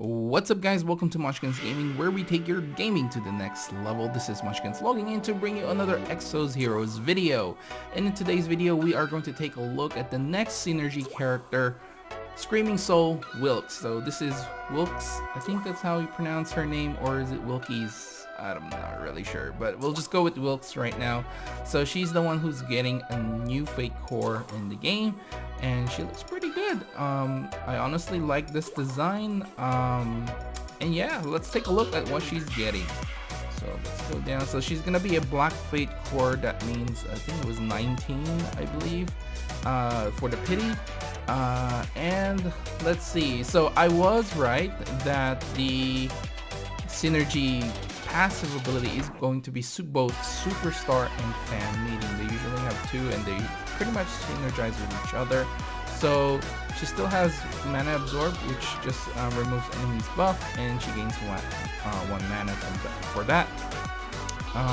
What's up guys, welcome to Monchkinz Gaming, where we take your gaming to the next level. This is Monchkinz logging in to bring you another Exos Heroes video. And in today's video, we are going to take a look at the next synergy character, Screaming Soul Wilkes. So this is Wilkes, I think that's how you pronounce her name, or is it Wilkes? I'm not really sure, but we'll just go with Wilkes right now. So she's the one who's getting a new fate core in the game, and she looks pretty good. I honestly like this design, and yeah, let's take a look at what she's getting. So let's go down. So she's gonna be a black fate core. That means I think it was 19, I believe, for the pity. And let's see. So I was right that the synergy passive ability is going to be both superstar and fan meeting. They usually have two, and they pretty much synergize with each other. So she still has mana absorb, which just removes enemies buff, and she gains one mana for that.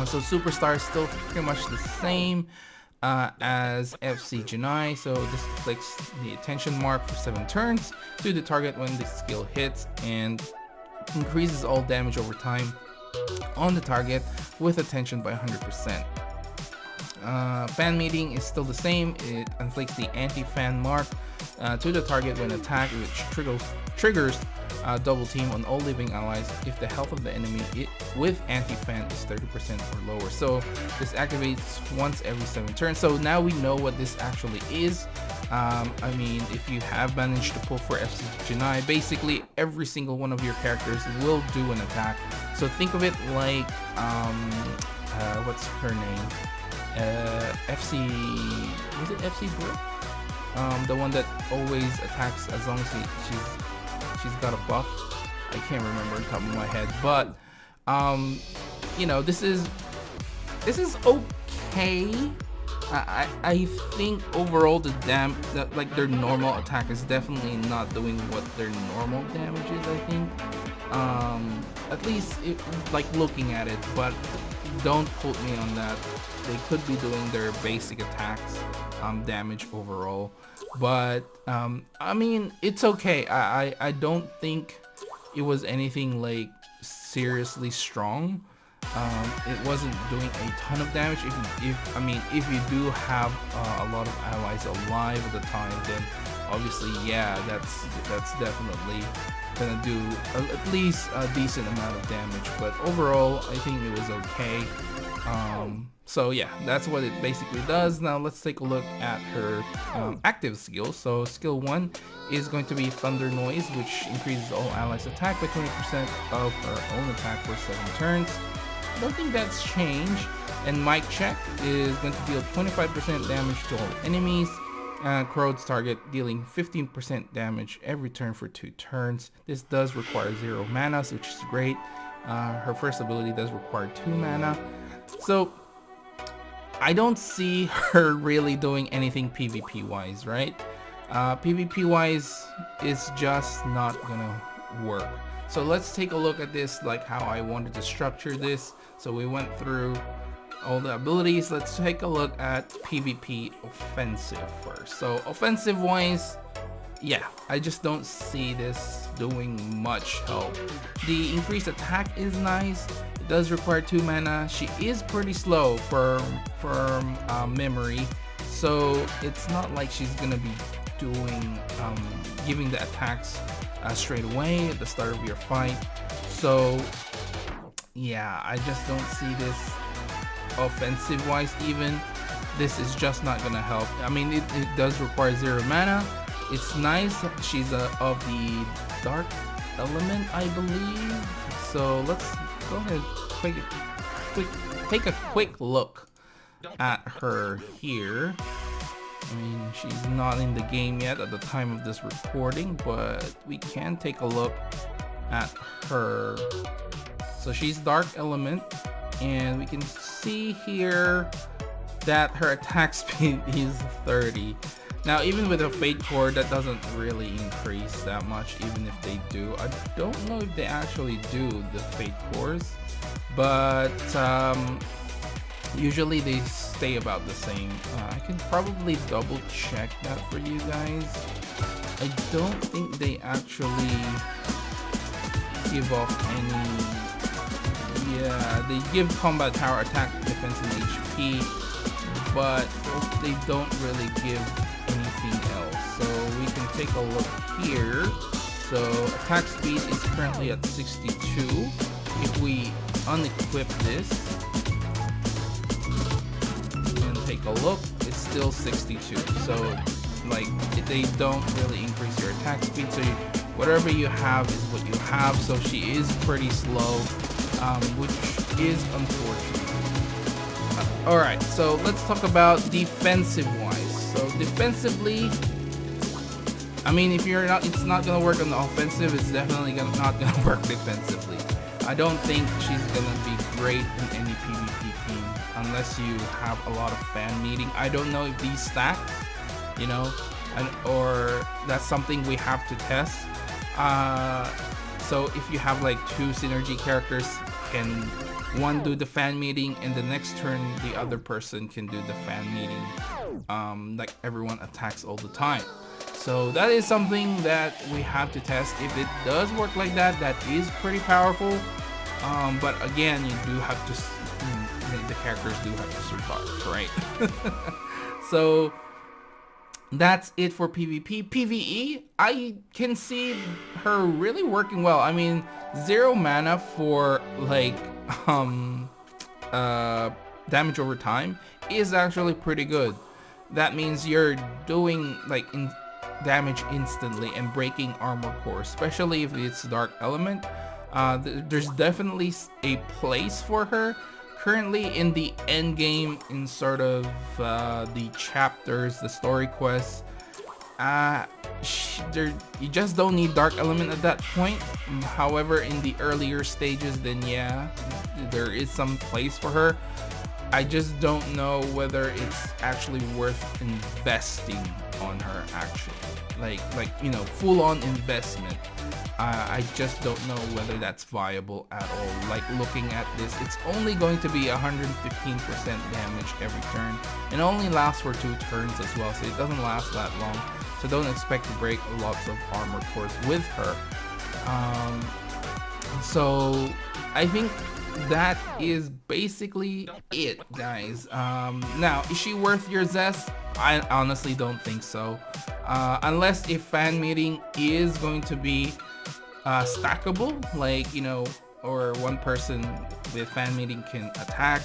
So superstar is still pretty much the same as FC Janai. So this clicks the attention mark for 7 turns to the target when the skill hits, and increases all damage over time on the target with attention by 100%. Fan meeting is still the same. It inflicts the anti-fan mark to the target when attacked, which triggers double team on all living allies if the health of the enemy with anti-fan is 30% or lower. So this activates once every 7 turns. So now we know what this actually is. I mean, if you have managed to pull for FC Janai, basically every single one of your characters will do an attack. So think of it like what's her name? FC, was it FC Brooke? The one that always attacks as long as she's got a buff. I can't remember on top of my head, but you know, this is okay. I think overall like their normal attack is definitely not doing what their normal damage is, I think. At least like looking at it, but don't quote me on that. They could be doing their basic attacks damage overall, but I mean, it's okay. I don't think it was anything like seriously strong. It wasn't doing a ton of damage. If you do have a lot of allies alive at the time, then obviously, yeah, that's definitely gonna do at least a decent amount of damage. But overall, I think it was okay. So yeah, that's what it basically does. Now let's take a look at her active skills. So skill 1 is going to be Thunder Noise, which increases all allies attack by 20% of her own attack for 7 turns. I don't think that's changed. And Mic Check is going to deal 25% damage to all enemies. Corrodes target, dealing 15% damage every turn for 2 turns. This does require 0 mana, which is great. Her first ability does require 2 mana. So I don't see her really doing anything PvP wise, right? PvP wise is just not gonna work. So let's take a look at this, like how I wanted to structure this. So we went through all the abilities. Let's take a look at PvP offensive first. So offensive wise, yeah, I just don't see this doing much help. The increased attack is nice. It does require 2 mana. She is pretty slow for memory, so it's not like she's gonna be doing giving the attacks straight away at the start of your fight. So yeah, I just don't see this offensive wise. Even this is just not gonna help. I mean, it does require 0 mana. It's nice. She's of the dark element, I believe. So let's go ahead, take a quick look at her here. I mean, she's not in the game yet at the time of this recording, but we can take a look at her. So she's dark element, and we can see here that her attack speed is 30. Now, even with a fate core, that doesn't really increase that much, even if they do. I don't know if they actually do the fate cores, but usually they stay about the same. I can probably double check that for you guys. I don't think they actually give off any. Yeah, they give combat power, attack, defense, and HP, but they don't really give anything else. So we can take a look here. So attack speed is currently at 62. If we unequip this and take a look, it's still 62. So like they don't really increase your attack speed. So whatever you have is what you have. So she is pretty slow, which is unfortunate. Alright, so let's talk about defensive wise. So defensively, I mean, if you're not, it's not gonna work on the offensive. It's definitely not gonna work defensively. I don't think she's gonna be great in any PvP team unless you have a lot of fan meeting. I don't know if these stack, you know, or that's something we have to test. So if you have like two synergy characters, can one do the fan meeting and the next turn the other person can do the fan meeting, like everyone attacks all the time. So that is something that we have to test. If it does work like that, that is pretty powerful. But again, you do have to, the characters do have to survive, right? So that's it for PvP. PvE, I can see her really working well. I mean, 0 mana for like damage over time is actually pretty good. That means you're doing like damage instantly and breaking armor core, especially if it's dark element. There's definitely a place for her currently in the end game, in sort of the chapters, the story quests. You just don't need dark element at that point. However, in the earlier stages, then yeah, there is some place for her. I just don't know whether it's actually worth investing on her actually. Like you know, full-on investment. I just don't know whether that's viable at all. Like looking at this, it's only going to be 115% damage every turn, and only lasts for 2 turns as well, so it doesn't last that long. So don't expect to break lots of armor cores with her. So I think that is basically it, guys. Now, is she worth your Zest? I honestly don't think so. Unless if fan meeting is going to be stackable, like, you know, or one person with fan meeting can attack,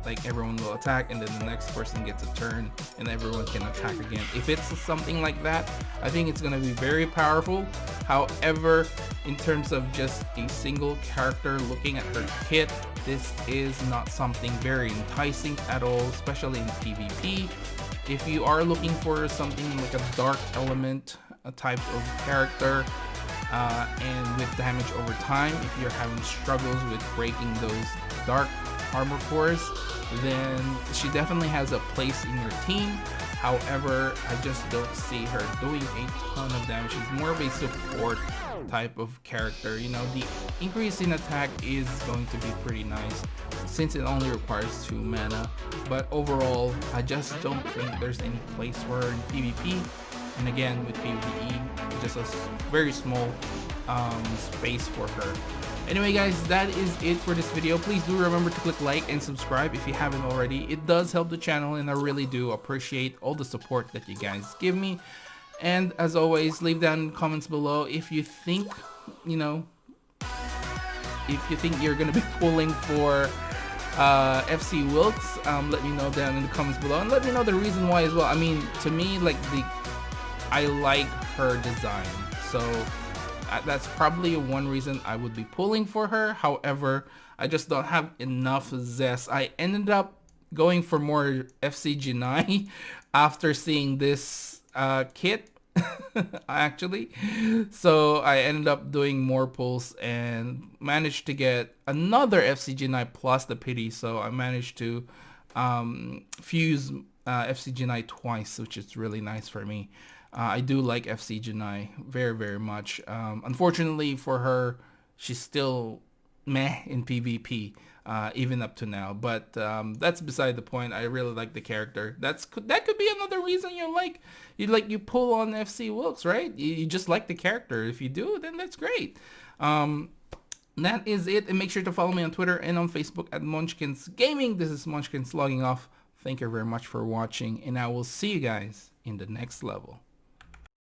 like everyone will attack and then the next person gets a turn and everyone can attack again. If it's something like that, I think it's going to be very powerful. However, in terms of just a single character, looking at her kit, this is not something very enticing at all, especially in PvP. If you are looking for something like a dark element, a type of character, and with damage over time, if you're having struggles with breaking those dark armor cores, then she definitely has a place in your team. However, I just don't see her doing a ton of damage. She's more of a support type of character. You know, the increase in attack is going to be pretty nice since it only requires 2 mana. But overall, I just don't think there's any place for her in PvP. And again, with PvE, just a very small space for her. Anyway guys, that is it for this video. Please do remember to click like and subscribe if you haven't already. It does help the channel and I really do appreciate all the support that you guys give me. And as always, leave down in the comments below if you think, you know, if you think you're gonna be pulling for FC Wilkes. Let me know down in the comments below and let me know the reason why as well. I mean, to me, like, I like her design, so that's probably one reason I would be pulling for her. However, I just don't have enough Zest. I ended up going for more FC Genai after seeing this kit actually. So I ended up doing more pulls and managed to get another FC Genai plus the pity. So I managed to fuse FC Genai twice, which is really nice for me. I do like FC Genai very, very much. Unfortunately for her, she's still meh in PvP, even up to now. But that's beside the point. I really like the character. That could be another reason you pull on FC Wilkes, right? You just like the character. If you do, then that's great. And that is it. And make sure to follow me on Twitter and on Facebook at Monchkinz Gaming. This is Monchkinz logging off. Thank you very much for watching, and I will see you guys in the next level.